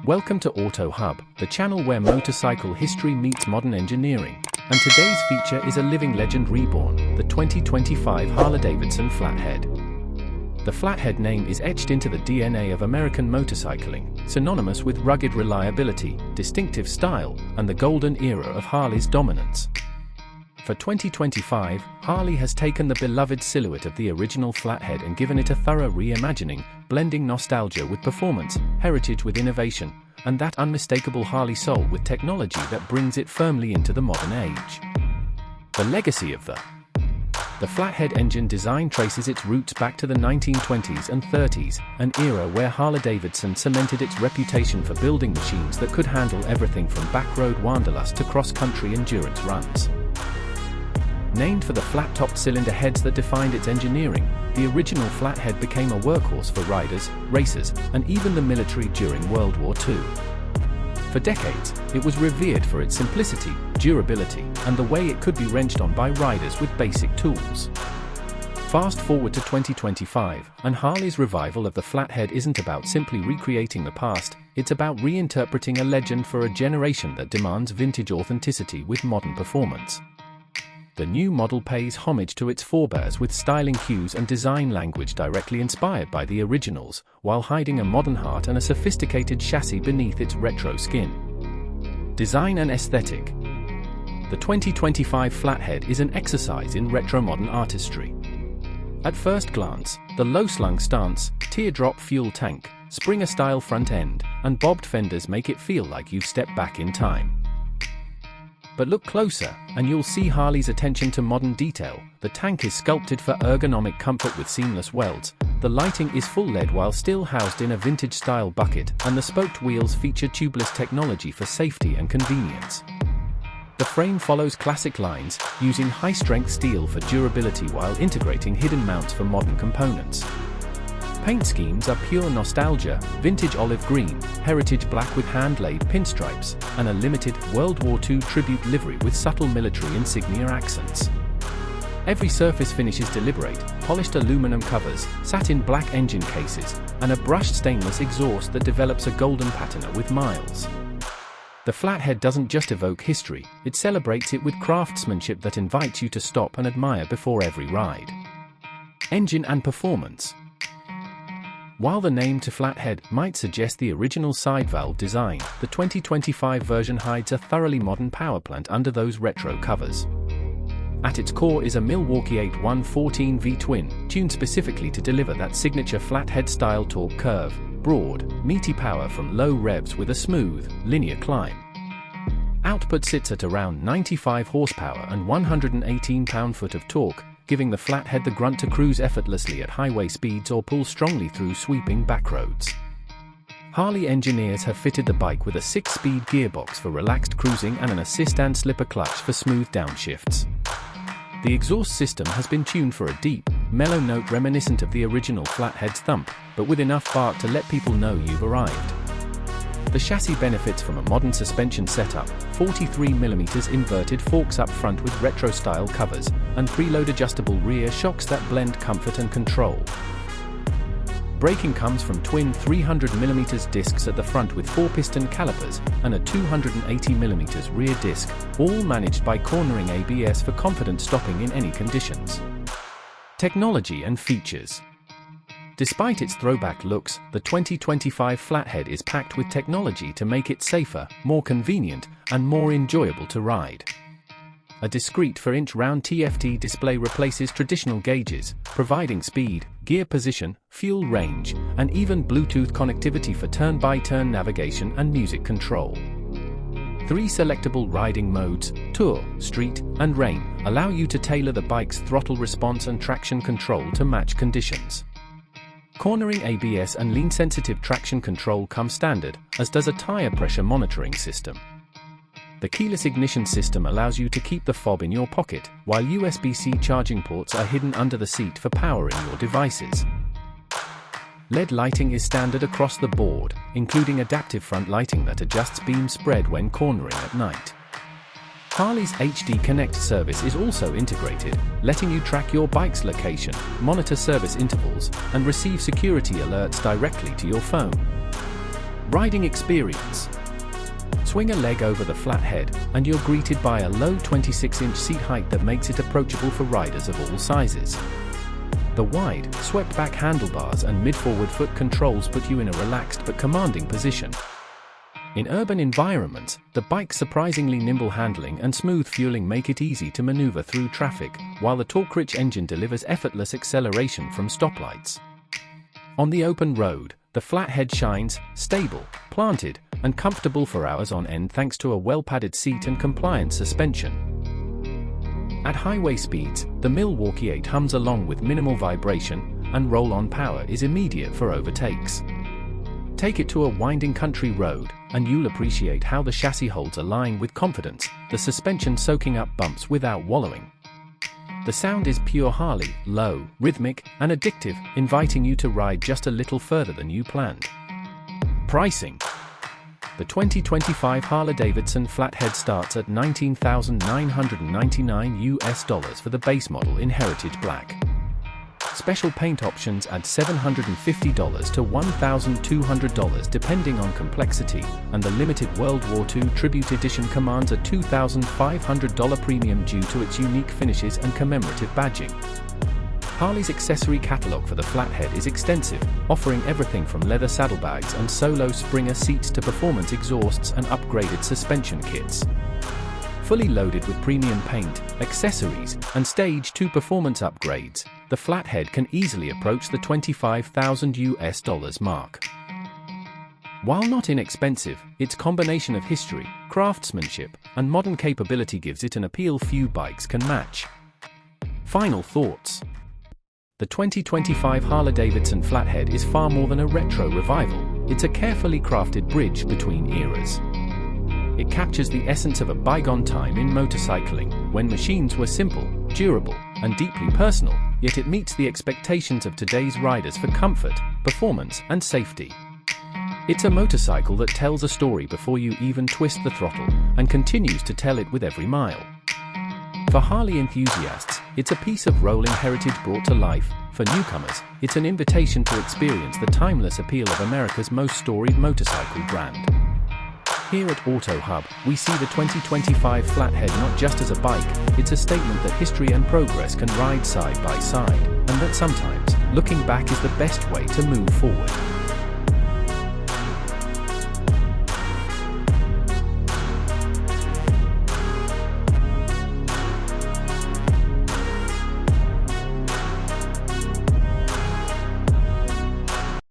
Welcome to Auto Hub, the channel where motorcycle history meets modern engineering. And today's feature is a living legend Reborn, the 2025 Harley-Davidson Flathead. The Flathead name is etched into the DNA of American motorcycling, synonymous with rugged reliability, distinctive style, and the golden era of Harley's dominance. For 2025, Harley has taken the beloved silhouette of the original Flathead and given it a thorough reimagining, blending nostalgia with performance, heritage with innovation, and that unmistakable Harley soul with technology that brings it firmly into the modern age. The legacy of the Flathead engine design traces its roots back to the 1920s and 30s, an era where Harley-Davidson cemented its reputation for building machines that could handle everything from backroad wanderlust to cross-country endurance runs. Named for the flat-topped cylinder heads that defined its engineering, the original Flathead became a workhorse for riders, racers, and even the military during World War II. For decades, it was revered for its simplicity, durability, and the way it could be wrenched on by riders with basic tools. Fast forward to 2025, and Harley's revival of the Flathead isn't about simply recreating the past, it's about reinterpreting a legend for a generation that demands vintage authenticity with modern performance. The new model pays homage to its forebears with styling cues and design language directly inspired by the originals, while hiding a modern heart and a sophisticated chassis beneath its retro skin. Design and aesthetic. The 2025 Flathead is an exercise in retro-modern artistry. At first glance, the low-slung stance, teardrop fuel tank, Springer-style front end, and bobbed fenders make it feel like you've stepped back in time. But look closer, and you'll see Harley's attention to modern detail. The tank is sculpted for ergonomic comfort with seamless welds, the lighting is full LED while still housed in a vintage-style bucket, and the spoked wheels feature tubeless technology for safety and convenience. The frame follows classic lines, using high-strength steel for durability while integrating hidden mounts for modern components. Paint schemes are pure nostalgia, vintage olive green, heritage black with hand-laid pinstripes, and a limited World War II tribute livery with subtle military insignia accents. Every surface finish is deliberate, polished aluminum covers, satin black engine cases, and a brushed stainless exhaust that develops a golden patina with miles. The Flathead doesn't just evoke history, it celebrates it with craftsmanship that invites you to stop and admire before every ride. Engine and performance. While the name to Flathead might suggest the original side valve design, the 2025 version hides a thoroughly modern power plant under those retro covers. At its core is a Milwaukee 8114 V-twin, tuned specifically to deliver that signature Flathead-style torque curve, broad, meaty power from low revs with a smooth, linear climb. Output sits at around 95 horsepower and 118 pound-foot of torque, giving the Flathead the grunt to cruise effortlessly at highway speeds or pull strongly through sweeping backroads. Harley engineers have fitted the bike with a 6-speed gearbox for relaxed cruising and an assist and slipper clutch for smooth downshifts. The exhaust system has been tuned for a deep, mellow note reminiscent of the original Flathead's thump, but with enough bark to let people know you've arrived. The chassis benefits from a modern suspension setup, 43mm inverted forks up front with retro-style covers, and preload adjustable rear shocks that blend comfort and control. Braking comes from twin 300mm discs at the front with 4-piston calipers, and a 280mm rear disc, all managed by cornering ABS for confident stopping in any conditions. Technology and features. Despite its throwback looks, the 2025 Flathead is packed with technology to make it safer, more convenient, and more enjoyable to ride. A discrete 4-inch round TFT display replaces traditional gauges, providing speed, gear position, fuel range, and even Bluetooth connectivity for turn-by-turn navigation and music control. 3 selectable riding modes, Tour, Street, and Rain, allow you to tailor the bike's throttle response and traction control to match conditions. Cornering ABS and lean-sensitive traction control come standard, as does a tire pressure monitoring system. The keyless ignition system allows you to keep the fob in your pocket, while USB-C charging ports are hidden under the seat for powering your devices. LED lighting is standard across the board, including adaptive front lighting that adjusts beam spread when cornering at night. Harley's HD Connect service is also integrated, letting you track your bike's location, monitor service intervals, and receive security alerts directly to your phone. Riding experience. Swing a leg over the Flathead, and you're greeted by a low 26-inch seat height that makes it approachable for riders of all sizes. The wide, swept-back handlebars and mid-forward foot controls put you in a relaxed but commanding position. In urban environments, the bike's surprisingly nimble handling and smooth fueling make it easy to maneuver through traffic, while the torque-rich engine delivers effortless acceleration from stoplights. On the open road, the Flathead shines, stable, planted, and comfortable for hours on end thanks to a well-padded seat and compliant suspension. At highway speeds, the Milwaukee 8 hums along with minimal vibration, and roll-on power is immediate for overtakes. Take it to a winding country road, and you'll appreciate how the chassis holds a line with confidence, the suspension soaking up bumps without wallowing. The sound is pure Harley, low, rhythmic, and addictive, inviting you to ride just a little further than you planned. Pricing. The 2025 Harley-Davidson Flathead starts at $19,999 for the base model in Heritage Black. Special paint options add $750 to $1,200 depending on complexity, and the limited World War II Tribute Edition commands a $2,500 premium due to its unique finishes and commemorative badging. Harley's accessory catalog for the Flathead is extensive, offering everything from leather saddlebags and solo Springer seats to performance exhausts and upgraded suspension kits. Fully loaded with premium paint, accessories, and Stage 2 performance upgrades, the Flathead can easily approach the $25,000 mark. While not inexpensive, its combination of history, craftsmanship, and modern capability gives it an appeal few bikes can match. Final thoughts. The 2025 Harley-Davidson Flathead is far more than a retro revival, it's a carefully crafted bridge between eras. It captures the essence of a bygone time in motorcycling, when machines were simple, durable, and deeply personal, yet it meets the expectations of today's riders for comfort, performance, and safety. It's a motorcycle that tells a story before you even twist the throttle, and continues to tell it with every mile. For Harley enthusiasts, it's a piece of rolling heritage brought to life. For newcomers, it's an invitation to experience the timeless appeal of America's most storied motorcycle brand. Here at Auto Hub, we see the 2025 Flathead not just as a bike, it's a statement that history and progress can ride side by side, and that sometimes, looking back is the best way to move forward.